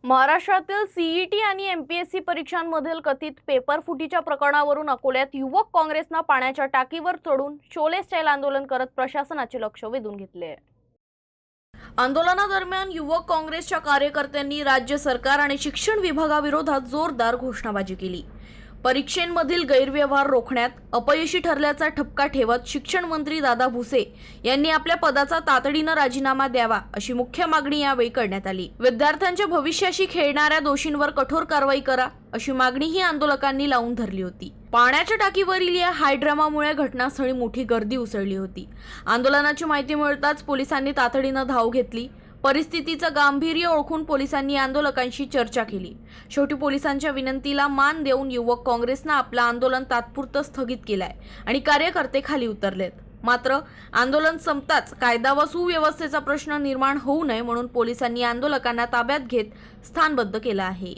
महाराष्ट्रातील सीईटी आणि एमपीएससी परीक्षांमधील कथित पेपर फुटीच्या प्रकरणावरून अकोल्यात युवक काँग्रेसनं पाण्याच्या टाकीवर चढून शोले स्टाईल आंदोलन करत प्रशासनाचे लक्ष वेधून घेतले आहे। आंदोलनादरम्यान युवक काँग्रेसच्या कार्यकर्त्यांनी राज्य सरकार आणि शिक्षण विभागाविरोधात जोरदार घोषणाबाजी केली। परीक्षेमधील गैरव्यवहार रोखण्यात अपयशी ठरल्याचा ठपका ठेवत शिक्षण मंत्री दादा भुसे यांनी आपल्या पदाचा तातडीने राजीनामा द्यावा अशी मुख्य मागणी यावेळी करण्यात आली। विद्यार्थ्यांच्या भविष्याशी खेळणाऱ्या दोषींवर कठोर कारवाई करा अशी मागणीही आंदोलकांनी लावून धरली होती। पाण्याच्या टाकीवरील या हायड्रामामुळे घटनास्थळी मोठी गर्दी उसळली होती। आंदोलनाची माहिती मिळताच पोलिसांनी तातडीने धाव घेतली। परिस्थितीचं गांभीर्य ओळखून पोलिसांनी आंदोलकांशी चर्चा केली। शेवटी पोलिसांच्या विनंतीला मान देऊन युवक काँग्रेसनं आपलं आंदोलन तात्पुरतं स्थगित केलंय आणि कार्यकर्ते खाली उतरलेत। मात्र आंदोलन संपताच कायदा व सुव्यवस्थेचा प्रश्न निर्माण होऊ नये म्हणून पोलिसांनी आंदोलकांना ताब्यात घेत स्थानबद्ध केलं आहे।